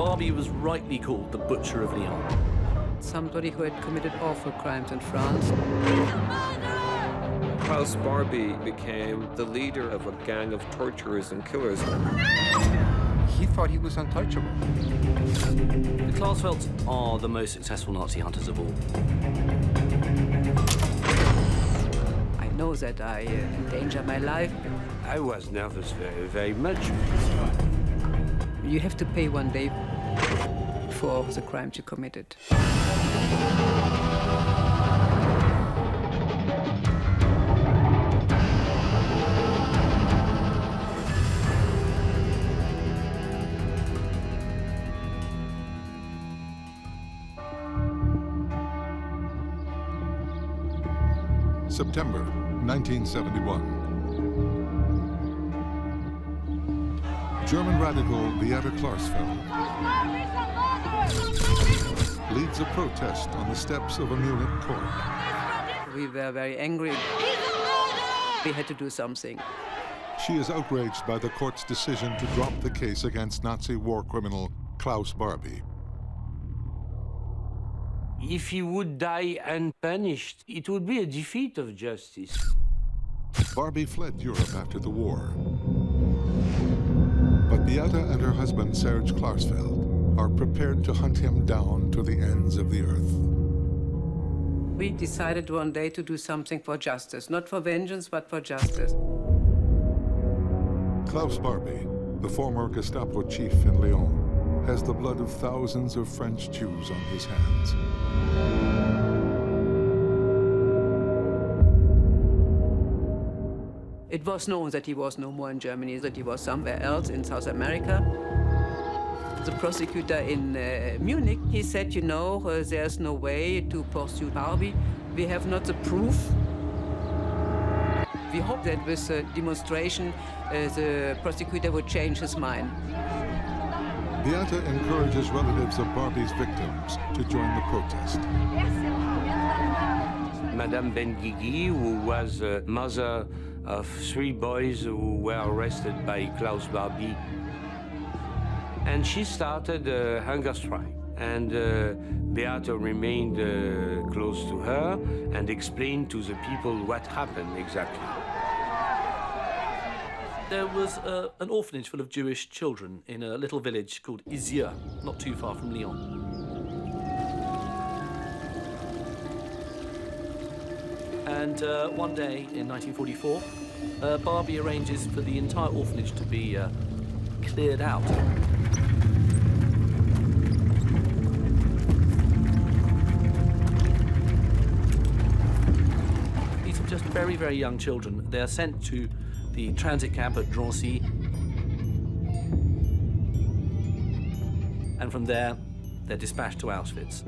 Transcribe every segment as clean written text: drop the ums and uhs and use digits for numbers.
Barbie was rightly called the Butcher of Lyon. Somebody who had committed awful crimes in France. Klaus Barbie became the leader of a gang of torturers and killers. He thought he was untouchable. The Klausfelds are the most successful Nazi hunters of all. I know that I endanger my life. I was nervous very, very much. You have to pay one day for the crimes you committed. September 1971. German radical Beate Klarsfeld leads a protest on the steps of a Munich court. We were very angry. We had to do something. She is outraged by the court's decision to drop the case against Nazi war criminal Klaus Barbie. If he would die unpunished, it would be a defeat of justice. Barbie fled Europe after the war. But Beate and her husband, Serge Klarsfeld, are prepared to hunt him down to the ends of the earth. We decided one day to do something for justice. Not for vengeance, but for justice. Klaus Barbie, the former Gestapo chief in Lyon, has the blood of thousands of French Jews on his hands. It was known that he was no more in Germany, that he was somewhere else in South America. The prosecutor in Munich, he said, you know, there's no way to pursue Barbie. We have not the proof. We hope that with the demonstration, the prosecutor would change his mind. Beate encourages relatives of Barbie's victims to join the protest. Madame Benguigui, who was mother of 3 boys who were arrested by Klaus Barbie. And she started a hunger strike. And Beate remained close to her and explained to the people what happened exactly. There was an orphanage full of Jewish children in a little village called Isieu, not too far from Lyon. And one day in 1944, Barbie arranges for the entire orphanage to be cleared out. These are just very, very young children. They are sent to the transit camp at Drancy. And from there, they're dispatched to Auschwitz.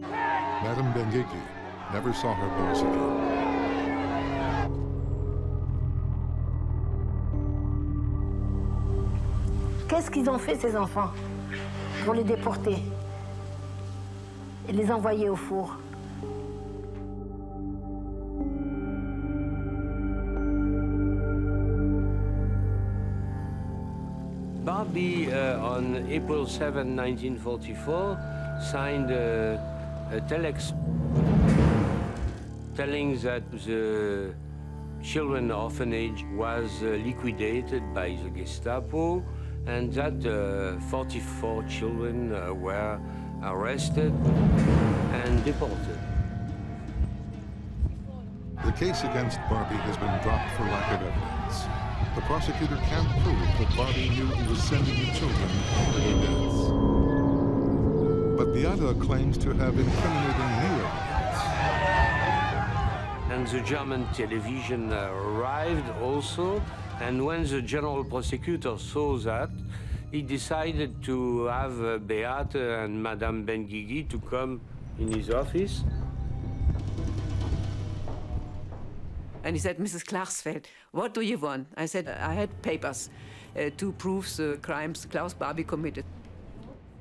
Madame Benguigui never saw her boys again. Qu'est-ce qu'ils ont fait, ces enfants, pour les déporter et les envoyer au four? Barbie, on April 7, 1944, signed a telex telling that the children orphanage was liquidated by the Gestapo and that 44 children were arrested and deported. The case against Barbie has been dropped for lack of evidence. The prosecutor can't prove that Barbie knew he was sending the children to their deaths. But Beate claims to have incriminating new evidence. And the German television arrived also, and when the general prosecutor saw that, he decided to have Beate and Madame Benguigui to come in his office. And he said, Mrs. Klarsfeld, what do you want? I said, I had papers to prove the crimes Klaus Barbie committed.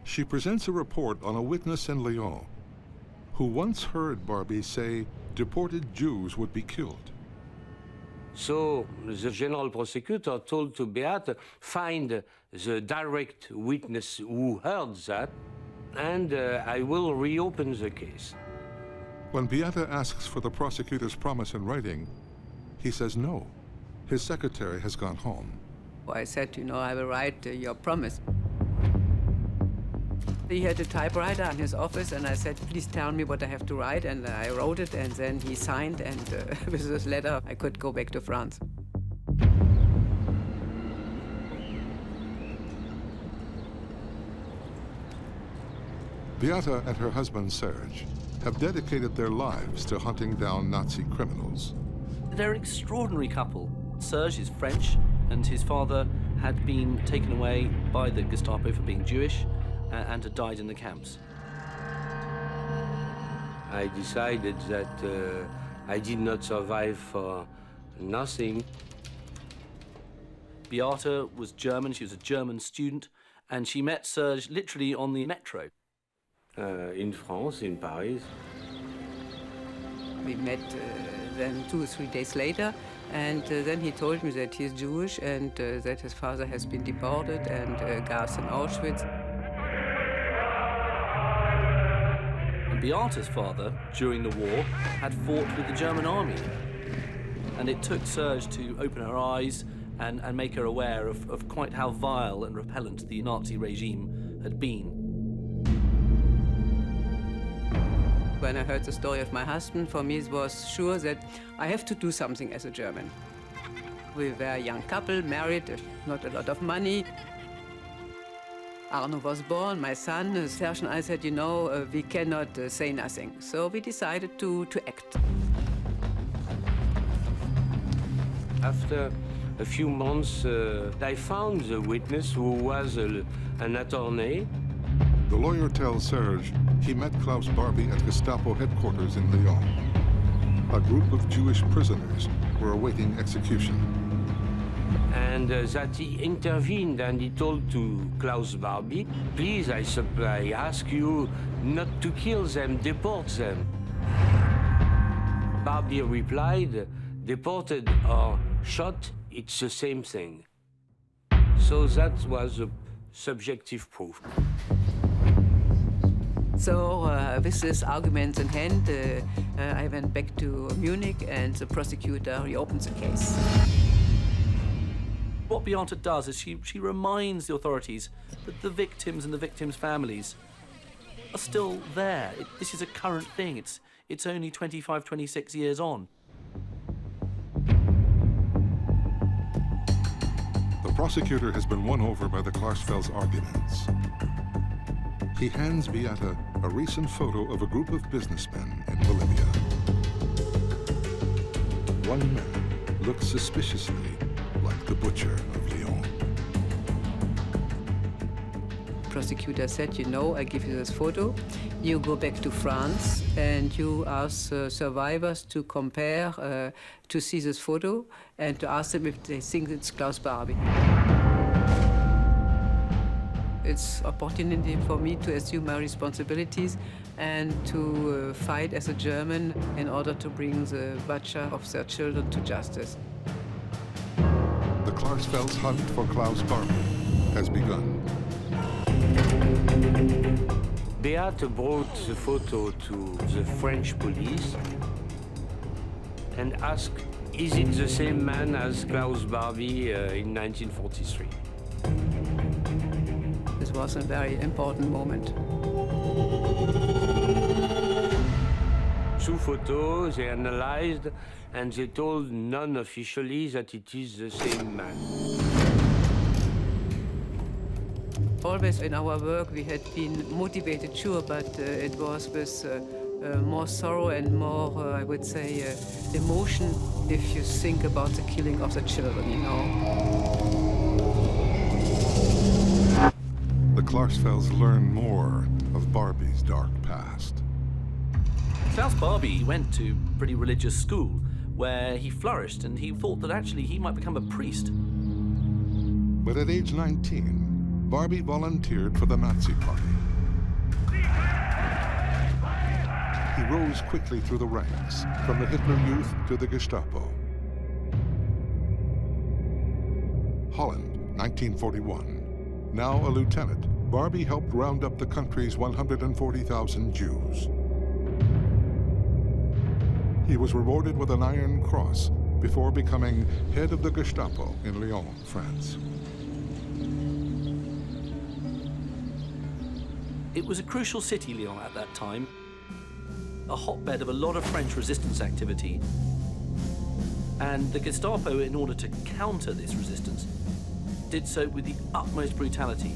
She presents a report on a witness in Lyon who once heard Barbie say deported Jews would be killed. So the general prosecutor told to Beate, find the direct witness who heard that, and I will reopen the case. When Beate asks for the prosecutor's promise in writing, he says no. His secretary has gone home. I said, I will write your promise. He had a typewriter in his office, and I said, please tell me what I have to write, and I wrote it, and then he signed, and with this letter, I could go back to France. Beate and her husband Serge have dedicated their lives to hunting down Nazi criminals. They're an extraordinary couple. Serge is French, and his father had been taken away by the Gestapo for being Jewish and had died in the camps. I decided that I did not survive for nothing. Beate was German, she was a German student, and she met Serge literally on the metro. In France, in Paris. We met then 2 or 3 days later, and then he told me that he's Jewish and that his father has been deported and gassed in Auschwitz. And Beate's father, during the war, had fought with the German army. And it took Serge to open her eyes and make her aware of quite how vile and repellent the Nazi regime had been. When I heard the story of my husband, for me it was sure that I have to do something as a German. We were a young couple, married, not a lot of money. Arno was born, my son. Serge and I said, we cannot say nothing. So we decided to act. After a few months, I found the witness who was an attorney. The lawyer tells Serge he met Klaus Barbie at Gestapo headquarters in Lyon. A group of Jewish prisoners were awaiting execution. And that he intervened and he told to Klaus Barbie, please, I ask you not to kill them, deport them. Barbie replied, deported or shot, it's the same thing. So that was a subjective proof. So with this argument in hand, I went back to Munich and the prosecutor reopened the case. What Beate does is she reminds the authorities that the victims and the victims' families are still there. This is a current thing. It's only 25, 26 years on. The prosecutor has been won over by the Klarsfeld's arguments. He hands Beate a recent photo of a group of businessmen in Bolivia. One man looks suspiciously like the Butcher of Lyon. The prosecutor said, I give you this photo. You go back to France and you ask survivors to compare, to see this photo and to ask them if they think it's Klaus Barbie. It's an opportunity for me to assume my responsibilities and to fight as a German in order to bring the butcher of their children to justice. The Klarsfeld's hunt for Klaus Barbie has begun. Beate brought the photo to the French police and asked, is it the same man as Klaus Barbie in 1943? This was a very important moment. Two photos, they analyzed, and they told non-officially that it is the same man. Always in our work we had been motivated, sure, but it was with more sorrow and more, I would say, emotion if you think about the killing of the children, The Klarsfelds learn more of Barbie's dark past. Klaus Barbie went to pretty religious school where he flourished, and he thought that actually he might become a priest. But at age 19, Barbie volunteered for the Nazi Party. He rose quickly through the ranks, from the Hitler Youth to the Gestapo. Holland, 1941. Now a lieutenant, Barbie helped round up the country's 140,000 Jews. He was rewarded with an Iron Cross before becoming head of the Gestapo in Lyon, France. It was a crucial city, Lyon, at that time, a hotbed of a lot of French resistance activity. And the Gestapo, in order to counter this resistance, did so with the utmost brutality.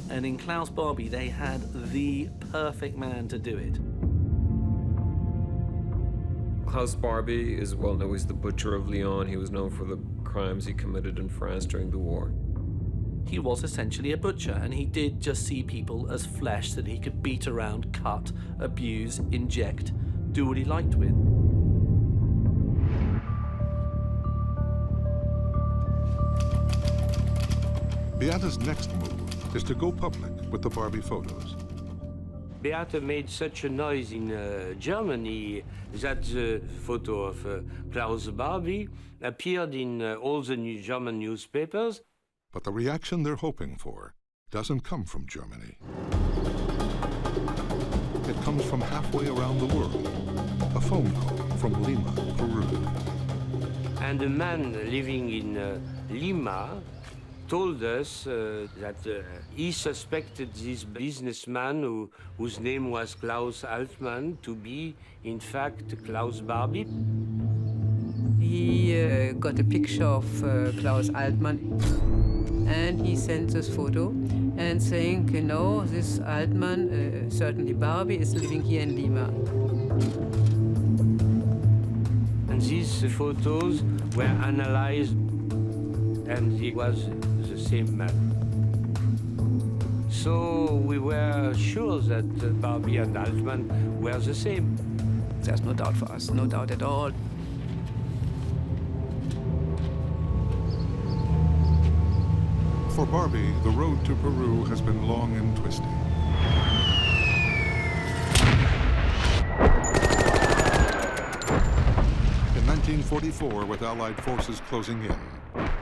And in Klaus Barbie, they had the perfect man to do it. Klaus Barbie is well known as the Butcher of Lyon. He was known for the crimes he committed in France during the war. He was essentially a butcher, and he did just see people as flesh that he could beat around, cut, abuse, inject, do what he liked with. Beata's next move is to go public with the Barbie photos. Beata made such a noise in Germany that the photo of Klaus Barbie appeared in all the German newspapers. But the reaction they're hoping for doesn't come from Germany. It comes from halfway around the world. A phone call from Lima, Peru. And a man living in Lima told us that he suspected this businessman whose name was Klaus Altmann to be, in fact, Klaus Barbie. He got a picture of Klaus Altmann, and he sent this photo and saying, you know, this Altmann, certainly Barbie, is living here in Lima. And these photos were analyzed, and he was the same man. So we were sure that Barbie and Altmann were the same. There's no doubt for us, no doubt at all. For Barbie, the road to Peru has been long and twisting. In 1944, with Allied forces closing in,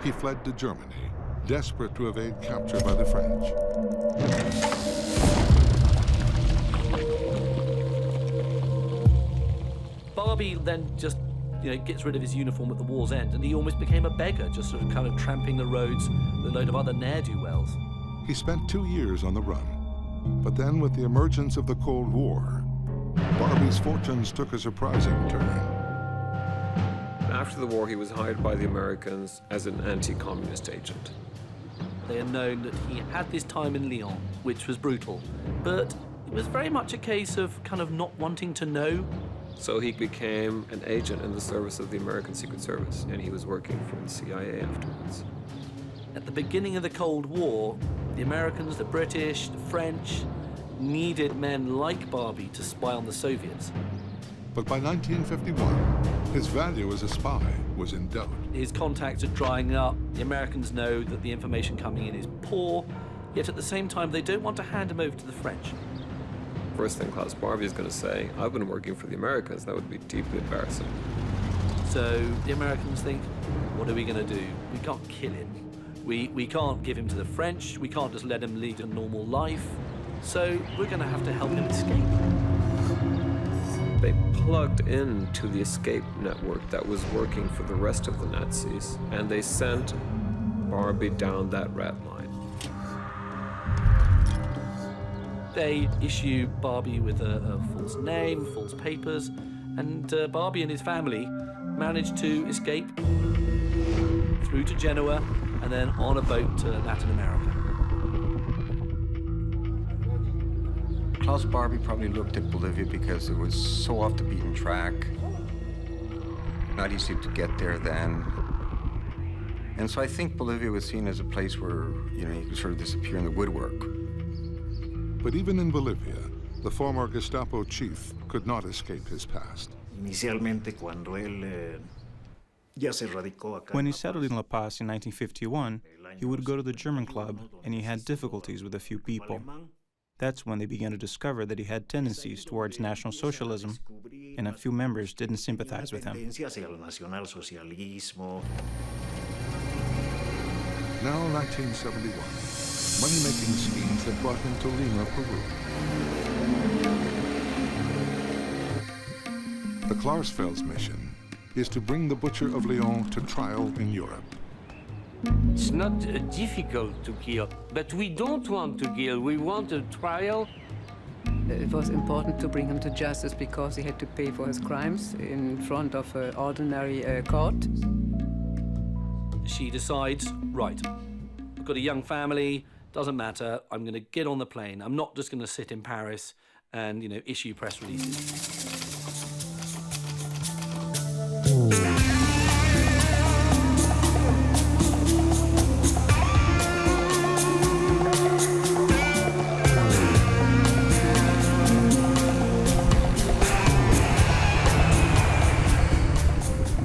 he fled to Germany, desperate to evade capture by the French. Barbie then just, gets rid of his uniform at the war's end, and he almost became a beggar, just sort of kind of tramping the roads with a load of other ne'er-do-wells. He spent 2 years on the run, but then with the emergence of the Cold War, Barbie's fortunes took a surprising turn. After the war, he was hired by the Americans as an anti-communist agent. They had known that he had this time in Lyon, which was brutal, but it was very much a case of kind of not wanting to know. So he became an agent in the service of the American Secret Service, and he was working for the CIA afterwards. At the beginning of the Cold War, the Americans, the British, the French needed men like Barbie to spy on the Soviets. But by 1951, his value as a spy was in doubt. His contacts are drying up. The Americans know that the information coming in is poor, yet at the same time, they don't want to hand him over to the French. First thing Klaus Barbie is going to say, I've been working for the Americans. That would be deeply embarrassing. So the Americans think, what are we going to do? We can't kill him. We can't give him to the French. We can't just let him lead a normal life. So we're going to have to help him escape. They plugged into the escape network that was working for the rest of the Nazis, and they sent Barbie down that rat line. They issue Barbie with a false name, false papers, and Barbie and his family managed to escape through to Genoa and then on a boat to Latin America. Klaus Barbie probably looked at Bolivia because it was so off the beaten track. Not easy to get there then. And so I think Bolivia was seen as a place where, you could sort of disappear in the woodwork. But even in Bolivia, the former Gestapo chief could not escape his past. When he settled in La Paz in 1951, he would go to the German club, and he had difficulties with a few people. That's when they began to discover that he had tendencies towards National Socialism, and a few members didn't sympathize with him. Now 1971. Money-making schemes that brought him to Lima, Peru. The Klausfeld's mission is to bring the Butcher of Lyon to trial in Europe. It's not difficult to kill, but we don't want to kill. We want a trial. It was important to bring him to justice because he had to pay for his crimes in front of an ordinary court. She decides, right, I've got a young family, doesn't matter, I'm going to get on the plane. I'm not just going to sit in Paris and, issue press releases.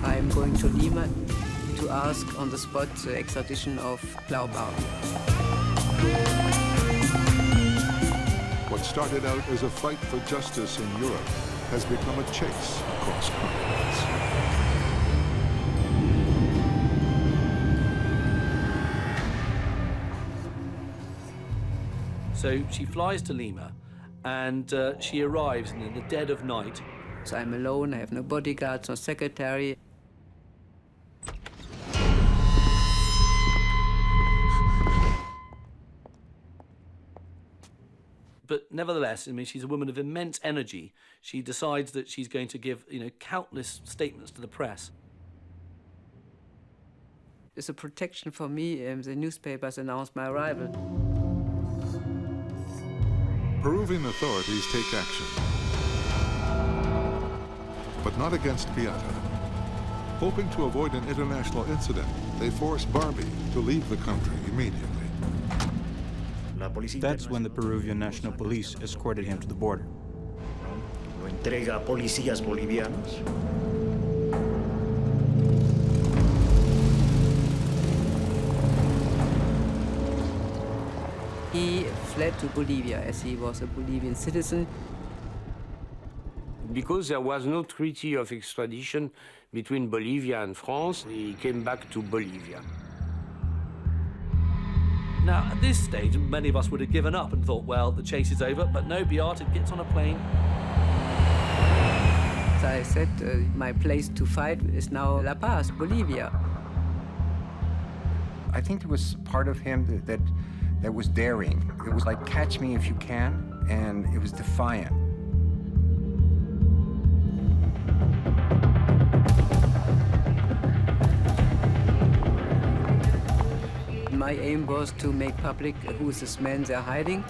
I'm going to Lima to ask on the spot the extradition of Klaus Barbie. What started out as a fight for justice in Europe has become a chase across continents. So she flies to Lima, and she arrives in the dead of night. So I'm alone, I have no bodyguards, no secretary. But nevertheless, she's a woman of immense energy. She decides that she's going to give, countless statements to the press. It's a protection for me. The newspapers announced my arrival. Peruvian authorities take action, but not against Beata. Hoping to avoid an international incident, they force Barbie to leave the country immediately. That's when the Peruvian National Police escorted him to the border. Lo entrega a policías bolivianos. He fled to Bolivia as he was a Bolivian citizen. Because there was no treaty of extradition between Bolivia and France, he came back to Bolivia. Now, at this stage, many of us would have given up and thought, well, the chase is over, but no, Beata gets on a plane. As I said, my place to fight is now La Paz, Bolivia. I think there was part of him that was daring. It was like catch me if you can, and it was defiant. My aim was to make public who is this man they're hiding.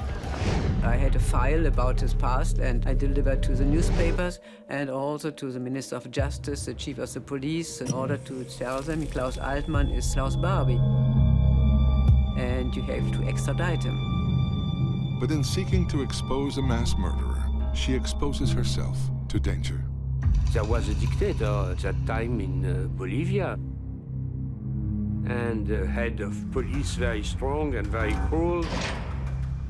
I had a file about his past, and I delivered to the newspapers and also to the Minister of Justice, the Chief of the Police, in order to tell them Klaus Altmann is Klaus Barbie. And you have to extradite him. But in seeking to expose a mass murderer, she exposes herself to danger. There was a dictator at that time in Bolivia, and the head of police very strong and very cruel.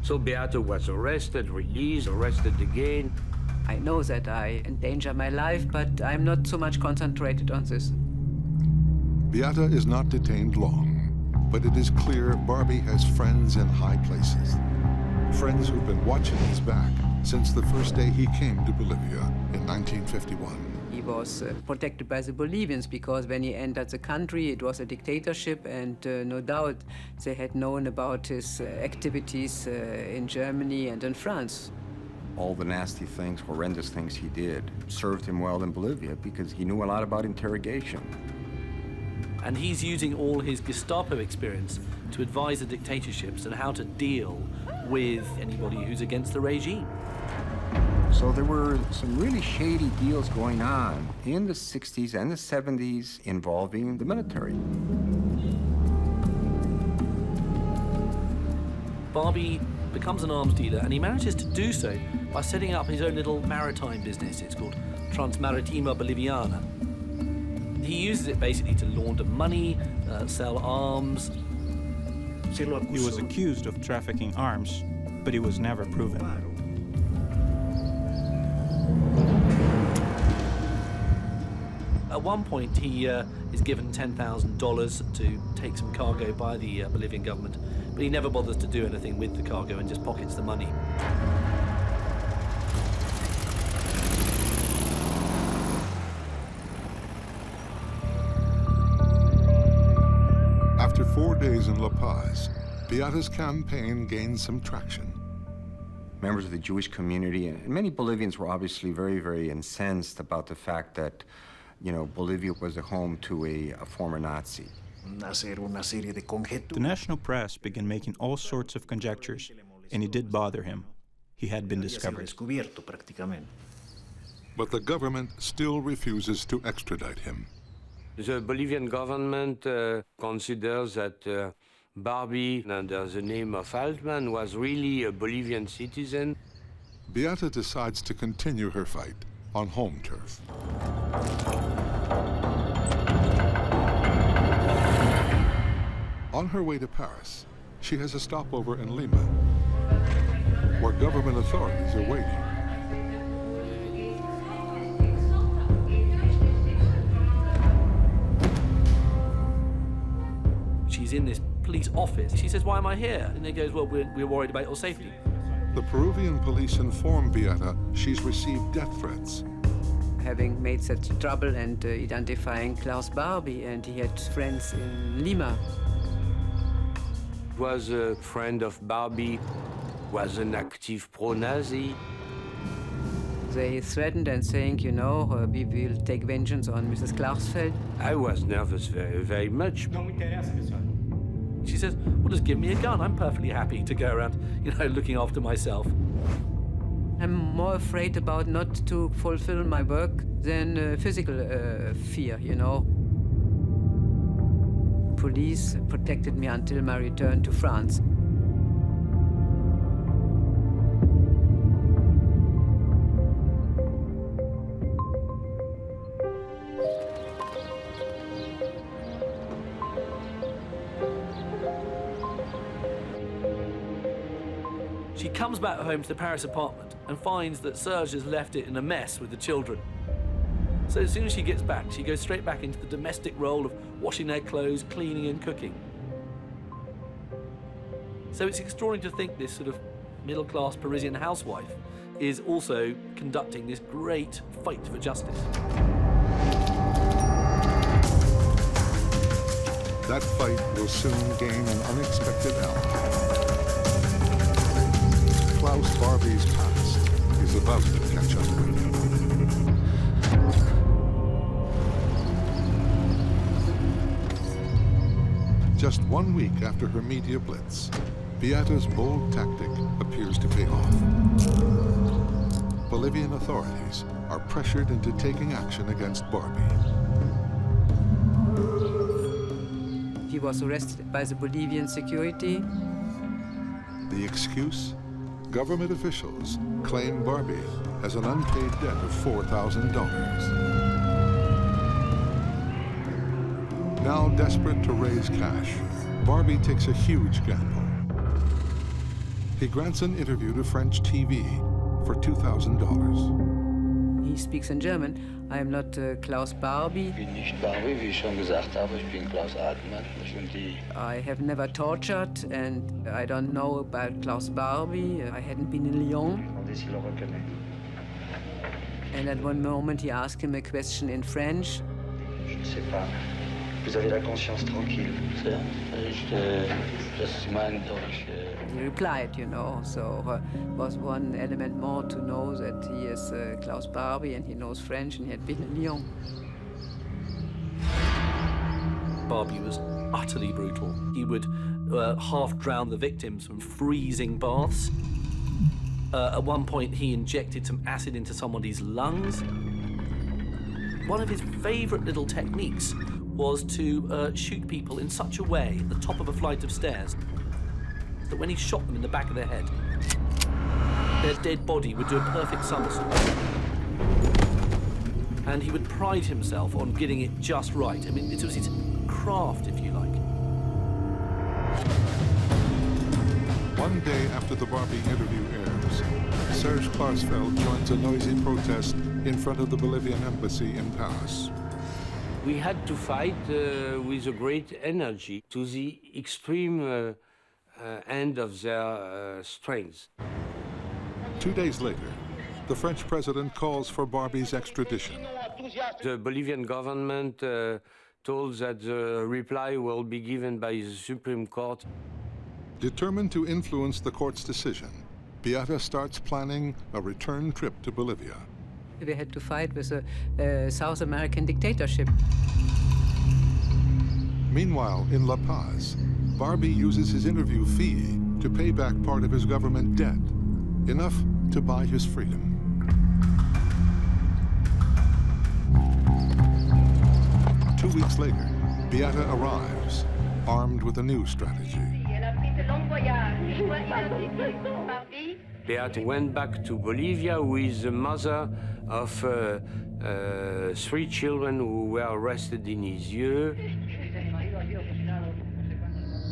So Beata was arrested, released, arrested again. I know that I endanger my life, but I'm not so much concentrated on this. Beata is not detained long, but it is clear Barbie has friends in high places. Friends who've been watching his back since the first day he came to Bolivia in 1951. He was protected by the Bolivians because when he entered the country, it was a dictatorship, and no doubt they had known about his activities in Germany and in France. All the nasty things, horrendous things he did served him well in Bolivia because he knew a lot about interrogation. And he's using all his Gestapo experience to advise the dictatorships on how to deal with anybody who's against the regime. So there were some really shady deals going on in the 60s and the 70s involving the military. Barbie becomes an arms dealer, and he manages to do so by setting up his own little maritime business. It's called Transmaritima Boliviana. He uses it basically to launder money, sell arms. He was accused of trafficking arms, but he was never proven. At one point, he is given $10,000 to take some cargo by the Bolivian government, but he never bothers to do anything with the cargo and just pockets the money. After 4 days in La Paz, Beata's campaign gained some traction. Members of the Jewish community and many Bolivians were obviously very, very incensed about the fact that, you know, Bolivia was the home to a former Nazi. The national press began making all sorts of conjectures, and it did bother him. He had been discovered. But the government still refuses to extradite him. The Bolivian government considers that Barbie, under the name of Altmann, was really a Bolivian citizen. Beata decides to continue her fight on home turf. On her way to Paris, she has a stopover in Lima, where government authorities are waiting. She's in this police office. She says, "Why am I here?" And he goes, "Well, we're worried about your safety." The Peruvian police inform Beata she's received death threats. Having made such trouble and identifying Klaus Barbie, and he had friends in Lima. Was a friend of Barbie, was an active pro-Nazi. They threatened and saying, you know, we will take vengeance on Mrs. Klarsfeld. I was nervous very, very much. She says, "Well, just give me a gun. I'm perfectly happy to go around, you know, looking after myself." I'm more afraid about not to fulfill my work than physical fear, you know. Police protected me until my return to France. She comes back home to the Paris apartment and finds that Serge has left it in a mess with the children. So as soon as she gets back, she goes straight back into the domestic role of washing their clothes, cleaning and cooking. So it's extraordinary to think this sort of middle-class Parisian housewife is also conducting this great fight for justice. That fight will soon gain an unexpected ally. Klaus Barbie's past is about to catch up with him. Just 1 week after her media blitz, Beata's bold tactic appears to pay off. Bolivian authorities are pressured into taking action against Barbie. He was arrested by the Bolivian security. The excuse? Government officials claim Barbie has an unpaid debt of $4,000. Now desperate to raise cash, Barbie takes a huge gamble. He grants an interview to French TV for $2,000. He speaks in German. I am not Klaus Barbie. Ich bin nicht Barbie, wie ich schon gesagt habe. Ich bin Klaus Altmann. I have never tortured, and I don't know about Klaus Barbie. I hadn't been in Lyon. And at one moment he asked him a question in French. Je ne sais pas. Vous avez la conscience tranquille. He replied, you know, so was one element more to know that he is Klaus Barbie and he knows French and he had been in Lyon. Barbie was utterly brutal. He would half drown the victims from freezing baths. At one point, he injected some acid into somebody's lungs. One of his favorite little techniques was to shoot people in such a way at the top of a flight of stairs that when he shot them in the back of their head, their dead body would do a perfect somersault. And he would pride himself on getting it just right. I mean, it was his craft, if you like. One day after the Barbie interview airs, Serge Klarsfeld joins a noisy protest in front of the Bolivian embassy in Paris. We had to fight with a great energy to the extreme end of their strength. 2 days later, the French president calls for Barbie's extradition. The Bolivian government told that the reply will be given by the Supreme Court. Determined to influence the court's decision, Beata starts planning a return trip to Bolivia. We had to fight with a South American dictatorship. Meanwhile, in La Paz, Barbie uses his interview fee to pay back part of his government debt, enough to buy his freedom. Two weeks later, Beata arrives, armed with a new strategy. Beata went back to Bolivia with the mother of 3 children who were arrested in Isieu.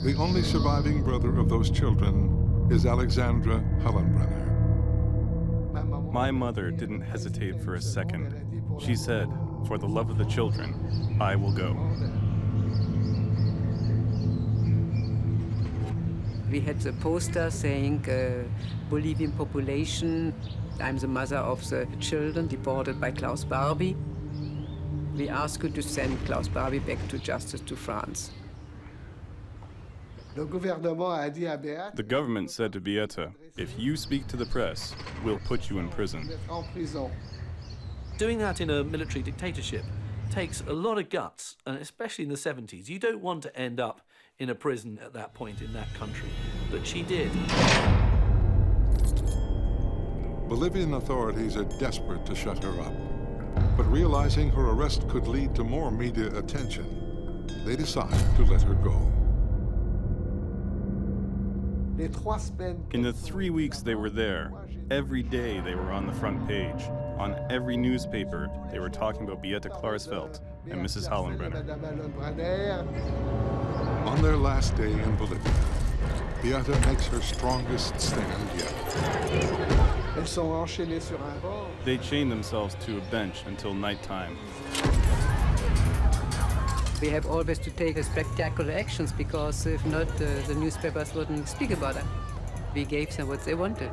The only surviving brother of those children is Alexandra Hallenbrenner. My mother didn't hesitate for a second. She said, "For the love of the children, I will go." We had the poster saying, Bolivian population, I'm the mother of the children deported by Klaus Barbie. We ask you to send Klaus Barbie back to justice to France. The government said to Beata, "If you speak to the press, we'll put you in prison." Doing that in a military dictatorship takes a lot of guts, and especially in the 70s. You don't want to end up in a prison at that point in that country, but she did. Bolivian authorities are desperate to shut her up, but realizing her arrest could lead to more media attention, they decide to let her go. In the 3 weeks they were there, every day they were on the front page. On every newspaper, they were talking about Beata Klarsfeld and Mrs. Hallenbrenner. On their last day in Bolivia, Beata makes her strongest stand yet. They chained themselves to a bench until nighttime. We have always to take spectacular actions because if not, the newspapers wouldn't speak about it. We gave them what they wanted.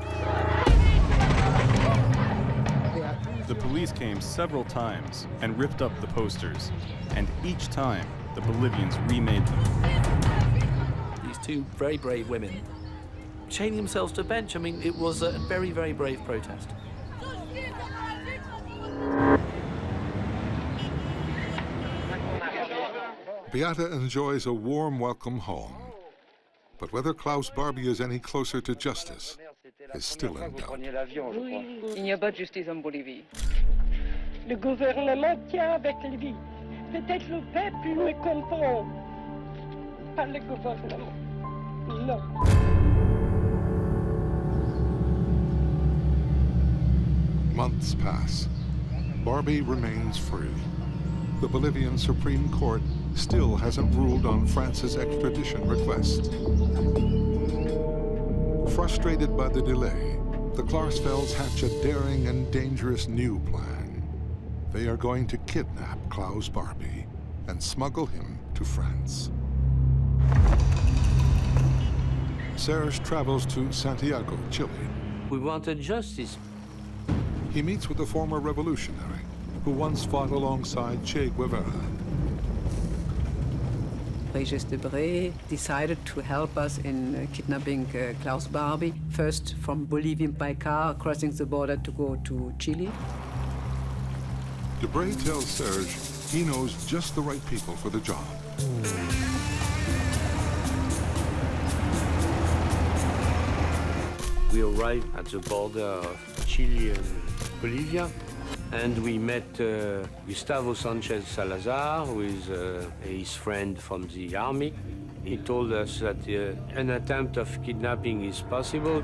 The police came several times and ripped up the posters, and each time the Bolivians remade them. These 2 very brave women chaining themselves to a bench. I mean, it was a very, very brave protest. Beata enjoys a warm welcome home, but whether Klaus Barbie is any closer to justice is still in doubt. Il n'y a pas de justice en Bolivie. Le gouvernement tient avec lui. Peut-être le peuple me comprend. Pas le gouvernement. Non. Months pass. Barbie remains free. The Bolivian Supreme Court still hasn't ruled on France's extradition request. Frustrated by the delay, the Klarsfelds hatch a daring and dangerous new plan. They are going to kidnap Klaus Barbie and smuggle him to France. Serge travels to Santiago, Chile. We wanted justice. He meets with a former revolutionary who once fought alongside Che Guevara. Regis Debray decided to help us in kidnapping Klaus Barbie, first from Bolivia by car, crossing the border to go to Chile. Debray tells Serge he knows just the right people for the job. We arrived at the border of Chile and Bolivia, and we met Gustavo Sanchez Salazar, who is his friend from the army. He told us that an attempt of kidnapping is possible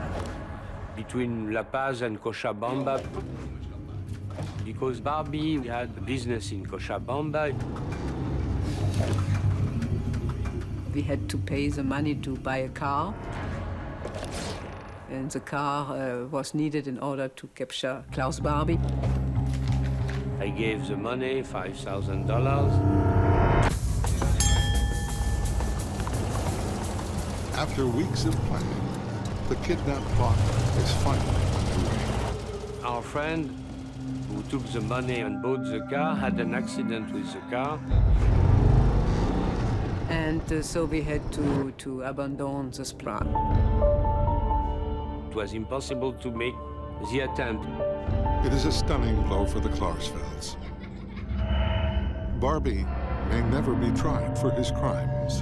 between La Paz and Cochabamba, because Barbie had a business in Cochabamba. We had to pay the money to buy a car, and the car was needed in order to capture Klaus Barbie. I gave the money, $5,000. After weeks of planning, the kidnap plot is finally underway. Our friend who took the money and bought the car had an accident with the car. And so we had to abandon this plan. It was impossible to make the attempt. It is a stunning blow for the Klarsfelds. Barbie may never be tried for his crimes.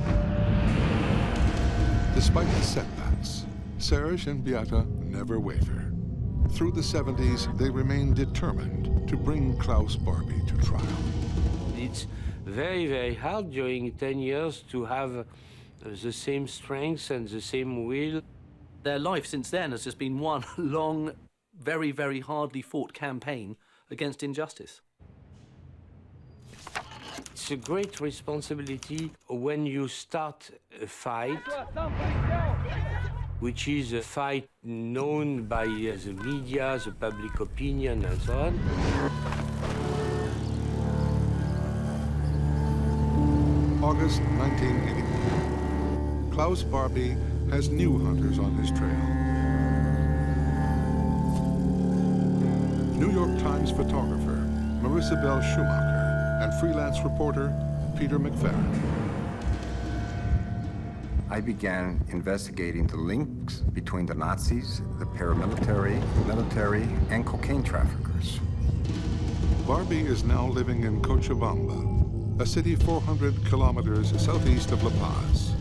Despite the setbacks, Serge and Beata never waver. Through the 70s, they remain determined to bring Klaus Barbie to trial. It's very, very hard during 10 years to have the same strength and the same will. Their life since then has just been one long, very, very hardly fought campaign against injustice. It's a great responsibility when you start a fight, which is a fight known by the media, the public opinion, and so on. August 1981. Klaus Barbie has new hunters on his trail. New York Times photographer Marissa Bell Schumacher and freelance reporter Peter McFerrin. I began investigating the links between the Nazis, the paramilitary, military, and cocaine traffickers. Barbie is now living in Cochabamba, a city 400 kilometers southeast of La Paz.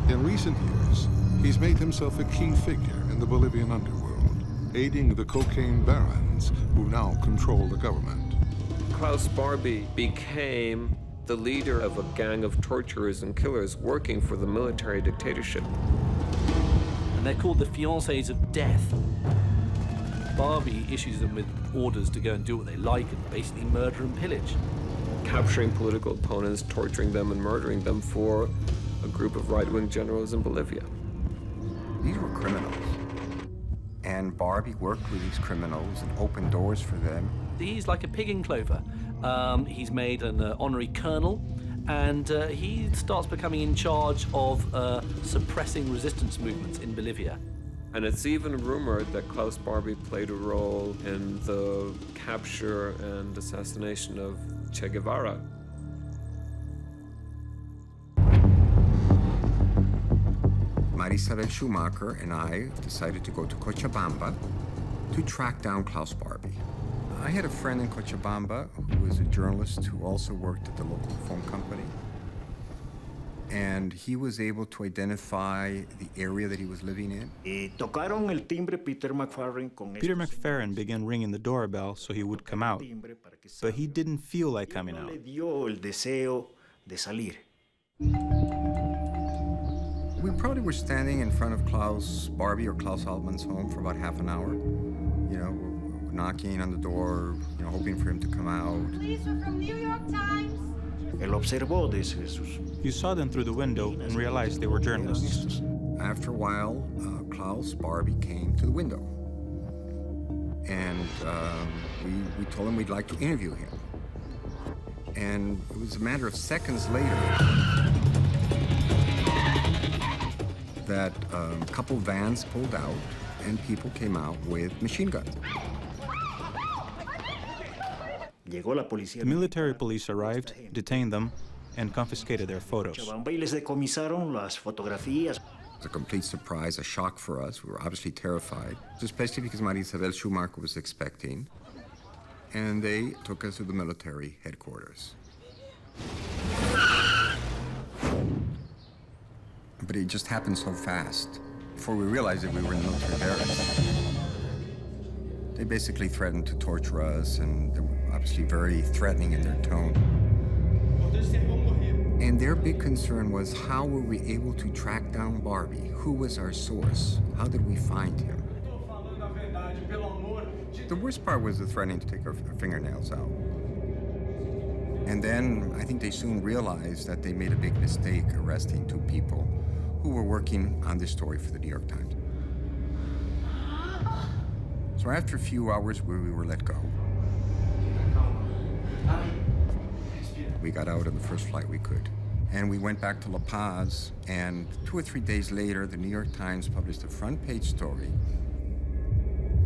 In recent years, he's made himself a key figure in the Bolivian underworld, aiding the cocaine barons who now control the government. Klaus Barbie became the leader of a gang of torturers and killers working for the military dictatorship. And they're called the fiancés of death. Barbie issues them with orders to go and do what they like and basically murder and pillage. Capturing political opponents, torturing them and murdering them for a group of right-wing generals in Bolivia. These were criminals. And Barbie worked with these criminals and opened doors for them. He's like a pig in clover. He's made an honorary colonel, and he starts becoming in charge of suppressing resistance movements in Bolivia. And it's even rumored that Klaus Barbie played a role in the capture and assassination of Che Guevara. Marisabel Schumacher and I decided to go to Cochabamba to track down Klaus Barbie. I had a friend in Cochabamba who was a journalist who also worked at the local phone company. And he was able to identify the area that he was living in. Peter McFerrin began ringing the doorbell so he would come out, but he didn't feel like coming out. We probably were standing in front of Klaus Barbie or Klaus Altmann's home for about half an hour. You know, knocking on the door, you know, hoping for him to come out. Police are from New York Times. You saw them through the window and realized they were journalists. After a while, Klaus Barbie came to the window. And we told him we'd like to interview him. And it was a matter of seconds later that a couple vans pulled out and people came out with machine guns. The military police arrived, detained them, and confiscated their photos. It was a complete surprise, a shock for us. We were obviously terrified, especially because Marisabel Schumacher was expecting. And they took us to the military headquarters. But it just happened so fast. Before we realized that we were in the military barracks. They basically threatened to torture us, and they were obviously very threatening in their tone. And their big concern was, how were we able to track down Barbie? Who was our source? How did we find him? The worst part was the threatening to take our fingernails out. And then I think they soon realized that they made a big mistake arresting two people who were working on this story for the New York Times. So after a few hours we were let go. We got out on the first flight we could. And we went back to La Paz, and 2 or 3 days later, the New York Times published a front-page story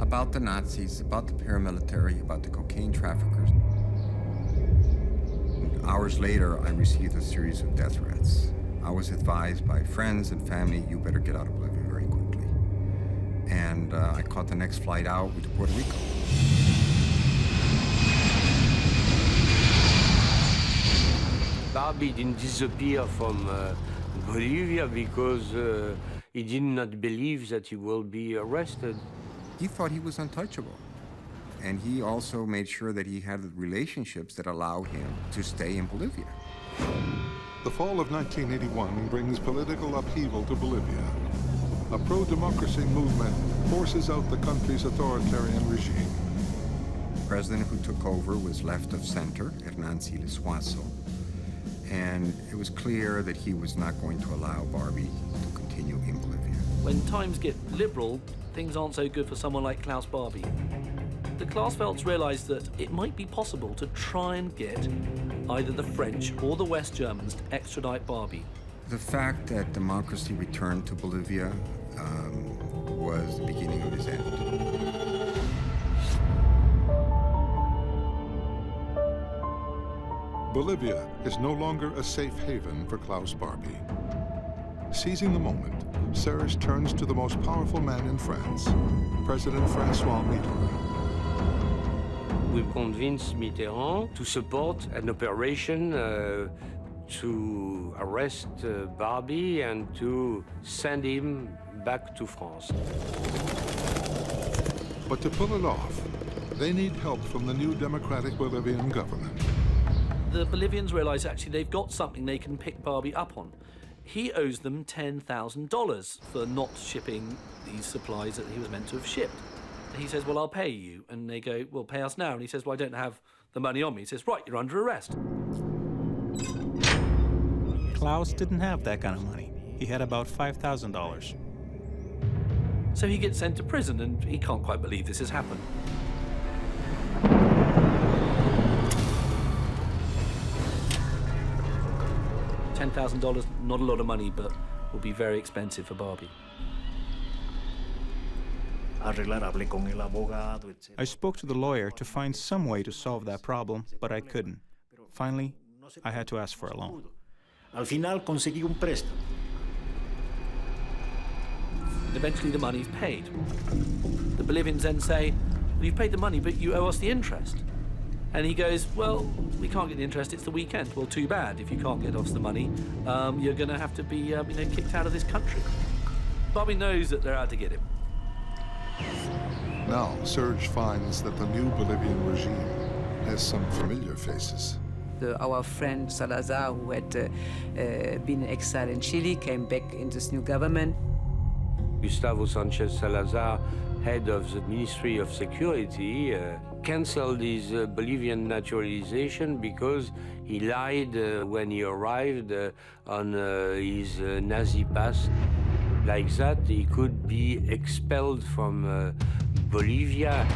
about the Nazis, about the paramilitary, about the cocaine traffickers. And hours later, I received a series of death threats. I was advised by friends and family, you better get out of Bolivia very quickly. And I caught the next flight out to Puerto Rico. Barbie didn't disappear from Bolivia because he did not believe that he will be arrested. He thought he was untouchable. And he also made sure that he had relationships that allowed him to stay in Bolivia. The fall of 1981 brings political upheaval to Bolivia. A pro-democracy movement forces out the country's authoritarian regime. The president who took over was left of center, Hernán Siles Suazo. And it was clear that he was not going to allow Barbie to continue in Bolivia. When times get liberal, things aren't so good for someone like Klaus Barbie. The Klausfelds realized that it might be possible to try and get either the French or the West Germans to extradite Barbie. The fact that democracy returned to Bolivia was the beginning of his end. Bolivia is no longer a safe haven for Klaus Barbie. Seizing the moment, Serge turns to the most powerful man in France, President François Mitterrand. We convinced Mitterrand to support an operation to arrest Barbie and to send him back to France. But to pull it off, they need help from the new democratic Bolivian government. The Bolivians realize actually they've got something they can pick Barbie up on. He owes them $10,000 for not shipping these supplies that he was meant to have shipped. He says, well, I'll pay you. And they go, well, pay us now. And he says, well, I don't have the money on me. He says, right, you're under arrest. Klaus didn't have that kind of money. He had about $5,000. So he gets sent to prison, and he can't quite believe this has happened. $10,000, not a lot of money, but will be very expensive for Barbie. I spoke to the lawyer to find some way to solve that problem, but I couldn't. Finally, I had to ask for a loan. Eventually the money's paid. The Bolivians then say, well, you've paid the money, but you owe us the interest. And he goes, well, we can't get the interest, it's the weekend. Well, too bad, if you can't get us the money, you're gonna have to be kicked out of this country. Barbie knows that they're out to get him. Now, Serge finds that the new Bolivian regime has some familiar faces. Our friend Salazar, who had been exiled in Chile, came back in this new government. Gustavo Sanchez Salazar, head of the Ministry of Security, canceled his Bolivian naturalization because he lied when he arrived on his Nazi past. Like that, he could be expelled from Bolivia.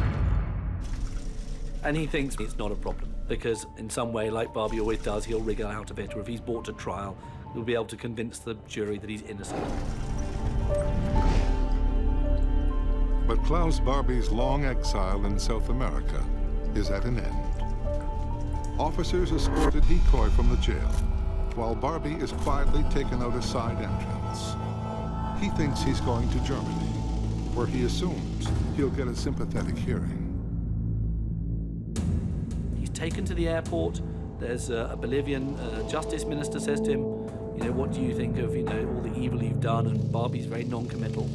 And he thinks it's not a problem, because in some way, like Barbie always does, he'll wriggle out of it, or if he's brought to trial, he'll be able to convince the jury that he's innocent. But Klaus Barbie's long exile in South America is at an end. Officers escort a decoy from the jail, while Barbie is quietly taken out a side entrance. He thinks he's going to Germany, where he assumes he'll get a sympathetic hearing. He's taken to the airport. There's a Bolivian justice minister says to him, what do you think of, all the evil you've done? And Barbie's very non-committal.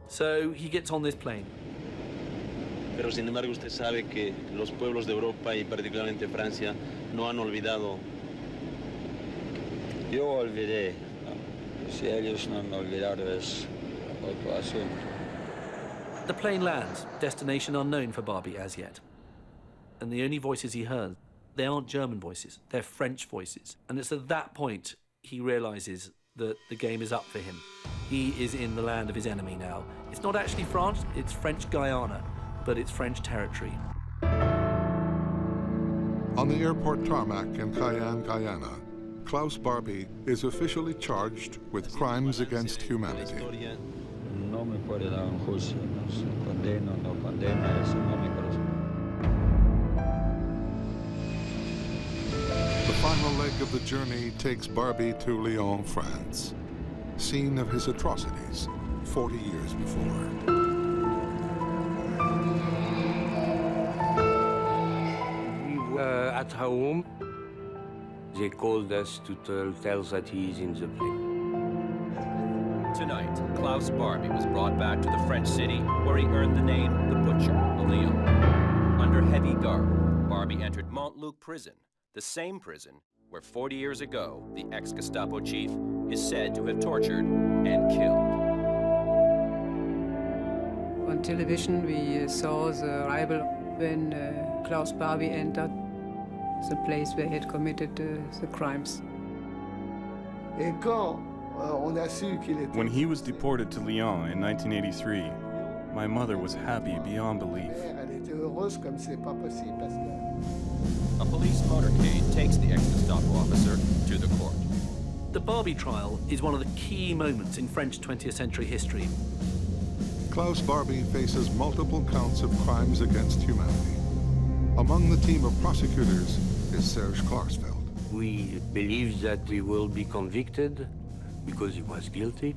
So he gets on this plane. Pero sin embargo usted sabe que los pueblos de Europa y particularmente Francia no han olvidado. Yo olvidé. Si ellos no me olvidaron es otro asunto. The plane lands, destination unknown for Barbie as yet. And the only voices he heard, they aren't German voices, they're French voices. And it's at that point he realizes that the game is up for him. He is in the land of his enemy now. It's not actually France, it's French Guyana. but it's French territory. On the airport tarmac in Cayenne, Guyana, Klaus Barbie is officially charged with crimes against humanity. No me puede dar un juicio, no se condena, no condena, eso no me corresponde. The final leg of the journey takes Barbie to Lyon, France, scene of his atrocities 40 years before. We were at home. They called us to tell that he is in the plane. Tonight, Klaus Barbie was brought back to the French city where he earned the name the Butcher of Lyon. Under heavy guard, Barbie entered Montluc prison, the same prison where 40 years ago, the ex-Gestapo chief is said to have tortured and killed. On television, we saw the arrival when Klaus Barbie entered the place where he had committed the crimes. When he was deported to Lyon in 1983, my mother was happy beyond belief. A police motorcade takes the ex-Gestapo officer to the court. The Barbie trial is one of the key moments in French 20th century history. Klaus Barbie faces multiple counts of crimes against humanity. Among the team of prosecutors is Serge Klarsfeld. We believe that we will be convicted because he was guilty.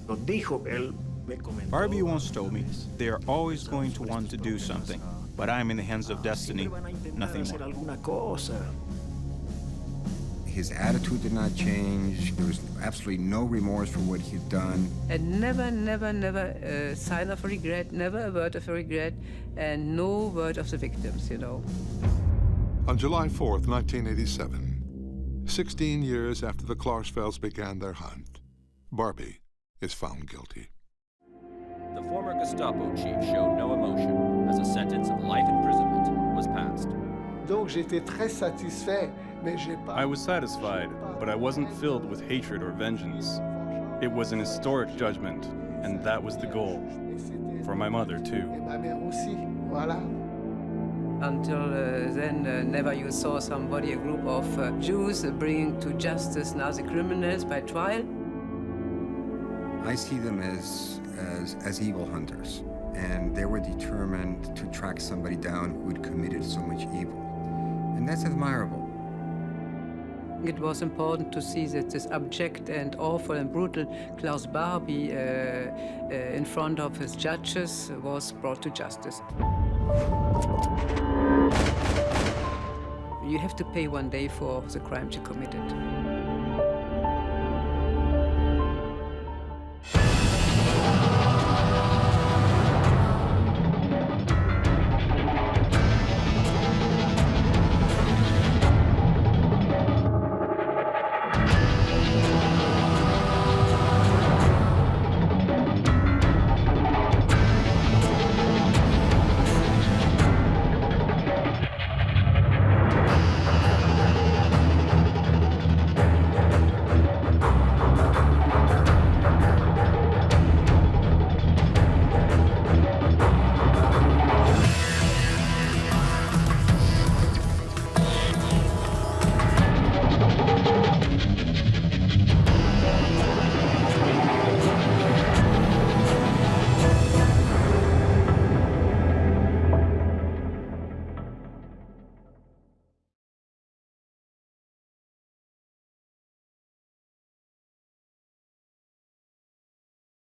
Barbie once told me they are always going to want to do something, but I'm in the hands of destiny, nothing more. His attitude did not change. There was absolutely no remorse for what he'd done. And never, never, never a sign of regret, never a word of regret, and no word of the victims, you know. On July 4th, 1987, 16 years after the Klarsfelds began their hunt, Barbie is found guilty. The former Gestapo chief showed no emotion as a sentence of life imprisonment was passed. I was satisfied, but I wasn't filled with hatred or vengeance. It was an historic judgment, and that was the goal. For my mother, too. Until then, never you saw somebody, a group of Jews bringing to justice Nazi criminals by trial. I see them as evil hunters, and they were determined to track somebody down who had committed so much evil. And that's admirable. It was important to see that this abject and awful and brutal Klaus Barbie in front of his judges was brought to justice. You have to pay one day for the crimes you committed.